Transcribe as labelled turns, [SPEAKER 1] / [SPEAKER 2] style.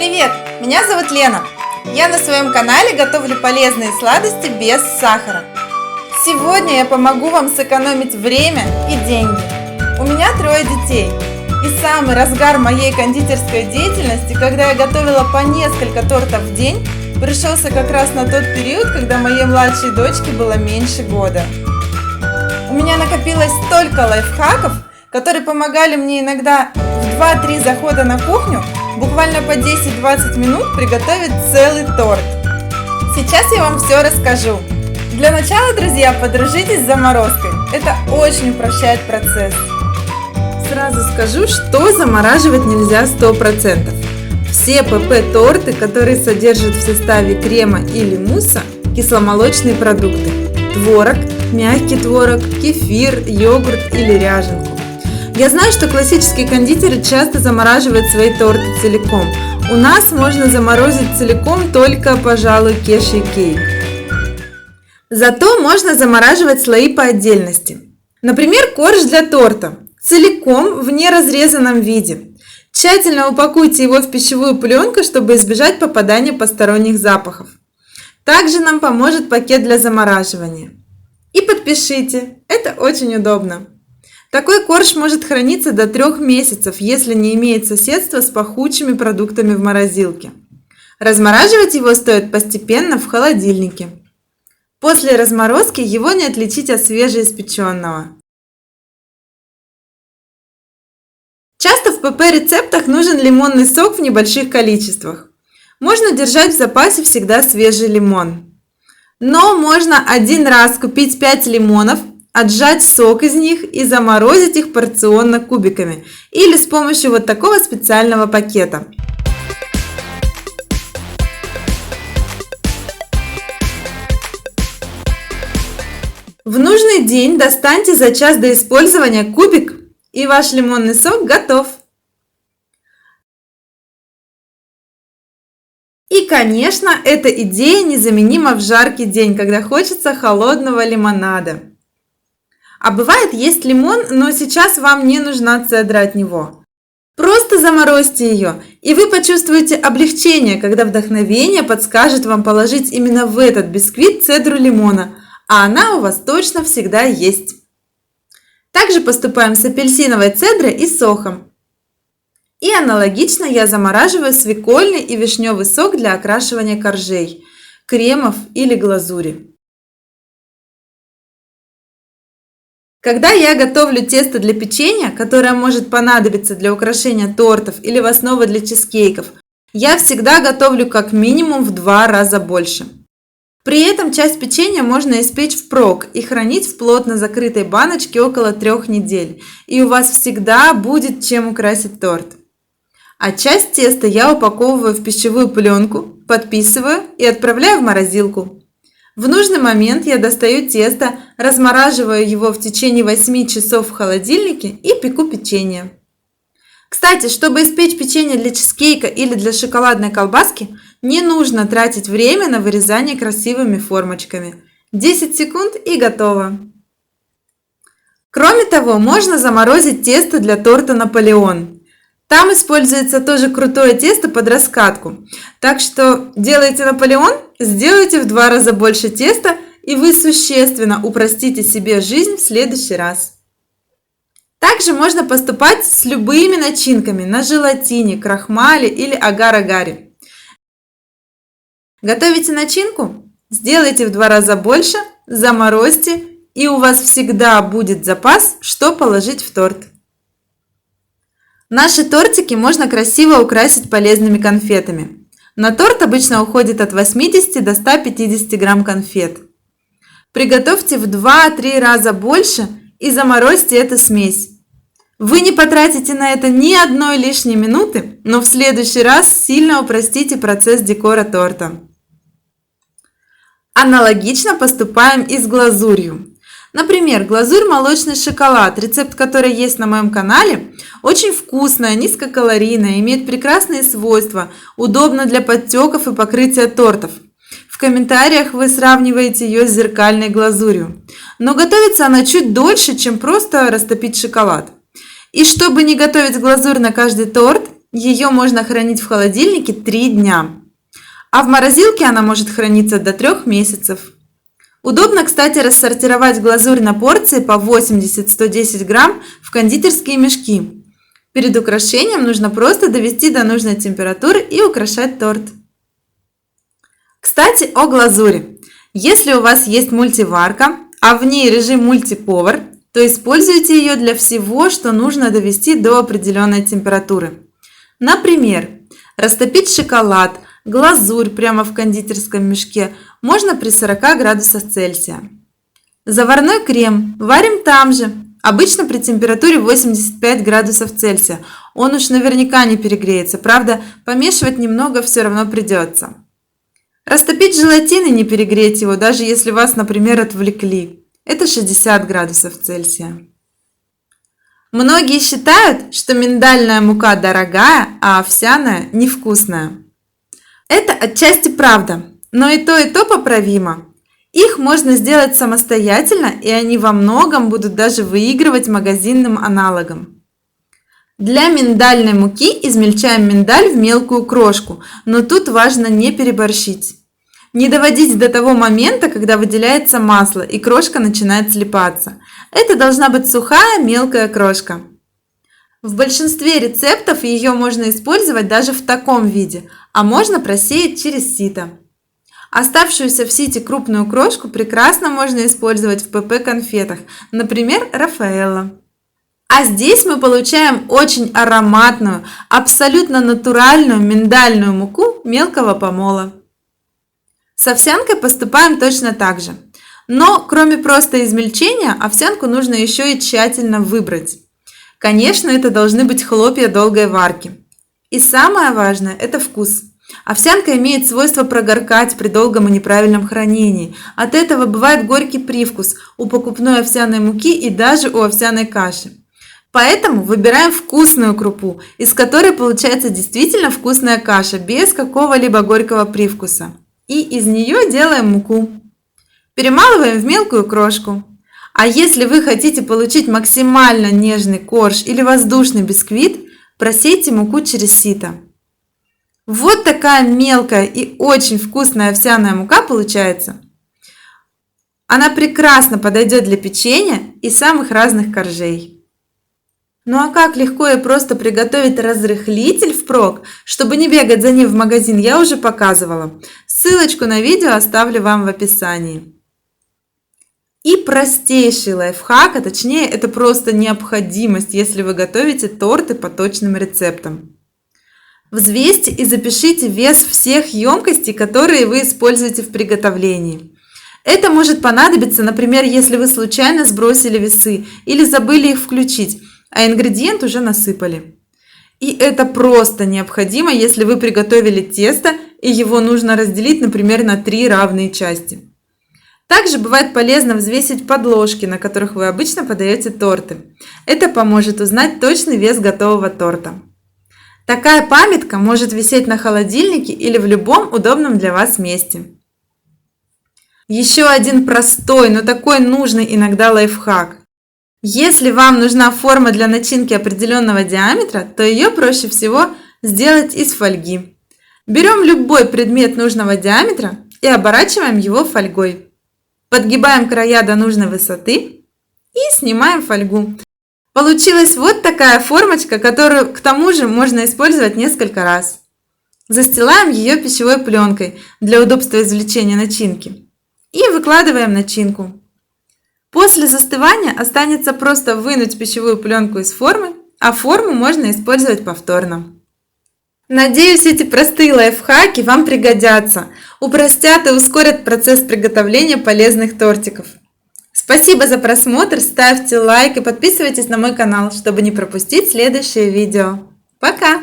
[SPEAKER 1] Привет! Меня зовут Лена. Я на своем канале готовлю полезные сладости без сахара. Сегодня я помогу вам сэкономить время и деньги. У меня 3 детей. И самый разгар моей кондитерской деятельности, когда я готовила по несколько тортов в день, пришелся как раз на тот период, когда моей младшей дочке было меньше года. У меня накопилось столько лайфхаков, которые помогали мне иногда в 2-3 захода на кухню буквально по 10-20 минут приготовить целый торт. Сейчас я вам все расскажу. Для начала, друзья, подружитесь с заморозкой. Это очень упрощает процесс. Сразу скажу, что замораживать нельзя 100%. Все ПП-торты, которые содержат в составе крема или мусса, кисломолочные продукты. Творог, мягкий творог, кефир, йогурт или ряженку. Я знаю, что классические кондитеры часто замораживают свои торты целиком. У нас можно заморозить целиком только, пожалуй, кешью кейк. Зато можно замораживать слои по отдельности. Например, корж для торта. Целиком в неразрезанном виде. Тщательно упакуйте его в пищевую пленку, чтобы избежать попадания посторонних запахов. Также нам поможет пакет для замораживания. И подпишите, это очень удобно. Такой корж может храниться до 3 месяцев, если не имеет соседства с пахучими продуктами в морозилке. Размораживать его стоит постепенно в холодильнике. После разморозки его не отличить от свежеиспеченного. Часто в ПП-рецептах нужен лимонный сок в небольших количествах. Можно держать в запасе всегда свежий лимон. Но можно один раз купить 5 лимонов, отжать сок из них и заморозить их порционно кубиками или с помощью вот такого специального пакета. В нужный день достаньте за час до использования кубик, и ваш лимонный сок готов. И, конечно, эта идея незаменима в жаркий день, когда хочется холодного лимонада. А бывает, есть лимон, но сейчас вам не нужна цедра от него. Просто заморозьте ее, и вы почувствуете облегчение, когда вдохновение подскажет вам положить именно в этот бисквит цедру лимона, а она у вас точно всегда есть. Также поступаем с апельсиновой цедрой и соком. И аналогично я замораживаю свекольный и вишневый сок для окрашивания коржей, кремов или глазури. Когда я готовлю тесто для печенья, которое может понадобиться для украшения тортов или в основу для чизкейков, я всегда готовлю как минимум в 2 раза больше. При этом часть печенья можно испечь впрок и хранить в плотно закрытой баночке около 3 недель, и у вас всегда будет чем украсить торт. А часть теста я упаковываю в пищевую пленку, подписываю и отправляю в морозилку. В нужный момент я достаю тесто, размораживаю его в течение 8 часов в холодильнике и пеку печенье. Кстати, чтобы испечь печенье для чизкейка или для шоколадной колбаски, не нужно тратить время на вырезание красивыми формочками. 10 секунд и готово. Кроме того, можно заморозить тесто для торта Наполеон. Там используется тоже крутое тесто под раскатку. Так что делаете Наполеон, сделайте в 2 раза больше теста, и вы существенно упростите себе жизнь в следующий раз. Также можно поступать с любыми начинками на желатине, крахмале или агар-агаре. Готовите начинку? Сделайте в 2 раза больше, заморозьте, и у вас всегда будет запас, что положить в торт. Наши тортики можно красиво украсить полезными конфетами. На торт обычно уходит от 80 до 150 грамм конфет. Приготовьте в 2-3 раза больше и заморозьте эту смесь. Вы не потратите на это ни одной лишней минуты, но в следующий раз сильно упростите процесс декора торта. Аналогично поступаем и с глазурью. Например, глазурь молочный шоколад, рецепт которой есть на моем канале, очень вкусная, низкокалорийная, имеет прекрасные свойства, удобна для подтеков и покрытия тортов. В комментариях вы сравниваете ее с зеркальной глазурью. Но готовится она чуть дольше, чем просто растопить шоколад. И чтобы не готовить глазурь на каждый торт, Ее можно хранить в холодильнике 3 дня, а в морозилке она может храниться до 3 месяцев. Удобно, кстати, рассортировать глазурь на порции по 80-110 грамм в кондитерские мешки. Перед украшением нужно просто довести до нужной температуры и украшать торт. Кстати, о глазури. Если у вас есть мультиварка, а в ней режим мультиповар, то используйте ее для всего, что нужно довести до определенной температуры. Например, растопить шоколад, глазурь прямо в кондитерском мешке можно при 40 градусах Цельсия. Заварной крем варим там же, обычно при температуре 85 градусов Цельсия. Он уж наверняка не перегреется, правда, помешивать немного все равно придется. Растопить желатин и не перегреть его, даже если вас, например, отвлекли. Это 60 градусов Цельсия. Многие считают, что миндальная мука дорогая, а овсяная невкусная. Это отчасти правда, но и то поправимо. Их можно сделать самостоятельно, и они во многом будут даже выигрывать магазинным аналогам. Для миндальной муки измельчаем миндаль в мелкую крошку, но тут важно не переборщить. Не доводить до того момента, когда выделяется масло и крошка начинает слипаться. Это должна быть сухая мелкая крошка. В большинстве рецептов ее можно использовать даже в таком виде, а можно просеять через сито. Оставшуюся в сите крупную крошку прекрасно можно использовать в ПП-конфетах, например, Рафаэлло. А здесь мы получаем очень ароматную, абсолютно натуральную миндальную муку мелкого помола. С овсянкой поступаем точно так же. Но кроме просто измельчения, овсянку нужно еще и тщательно выбрать. Конечно, это должны быть хлопья долгой варки. И самое важное – это вкус. Овсянка имеет свойство прогоркать при долгом и неправильном хранении. От этого бывает горький привкус у покупной овсяной муки и даже у овсяной каши. Поэтому выбираем вкусную крупу, из которой получается действительно вкусная каша, без какого-либо горького привкуса. И из нее делаем муку. Перемалываем в мелкую крошку. А если вы хотите получить максимально нежный корж или воздушный бисквит, просейте муку через сито. Вот такая мелкая и очень вкусная овсяная мука получается. Она прекрасно подойдет для печенья и самых разных коржей. Ну а как легко и просто приготовить разрыхлитель впрок, чтобы не бегать за ним в магазин, я уже показывала. Ссылочку на видео оставлю вам в описании. И простейший лайфхак, а точнее это просто необходимость, если вы готовите торты по точным рецептам. Взвесьте и запишите вес всех емкостей, которые вы используете в приготовлении. Это может понадобиться, например, если вы случайно сбросили весы или забыли их включить, а ингредиент уже насыпали. И это просто необходимо, если вы приготовили тесто и его нужно разделить, например, на 3 равные части. Также бывает полезно взвесить подложки, на которых вы обычно подаете торты. Это поможет узнать точный вес готового торта. Такая памятка может висеть на холодильнике или в любом удобном для вас месте. Еще один простой, но такой нужный иногда лайфхак. Если вам нужна форма для начинки определенного диаметра, то ее проще всего сделать из фольги. Берем любой предмет нужного диаметра и оборачиваем его фольгой. Подгибаем края до нужной высоты и снимаем фольгу. Получилась вот такая формочка, которую к тому же можно использовать несколько раз. Застилаем ее пищевой пленкой для удобства извлечения начинки. И выкладываем начинку. После застывания останется просто вынуть пищевую пленку из формы, а форму можно использовать повторно. Надеюсь, эти простые лайфхаки вам пригодятся, упростят и ускорят процесс приготовления полезных тортиков. Спасибо за просмотр, ставьте лайк и подписывайтесь на мой канал, чтобы не пропустить следующее видео. Пока!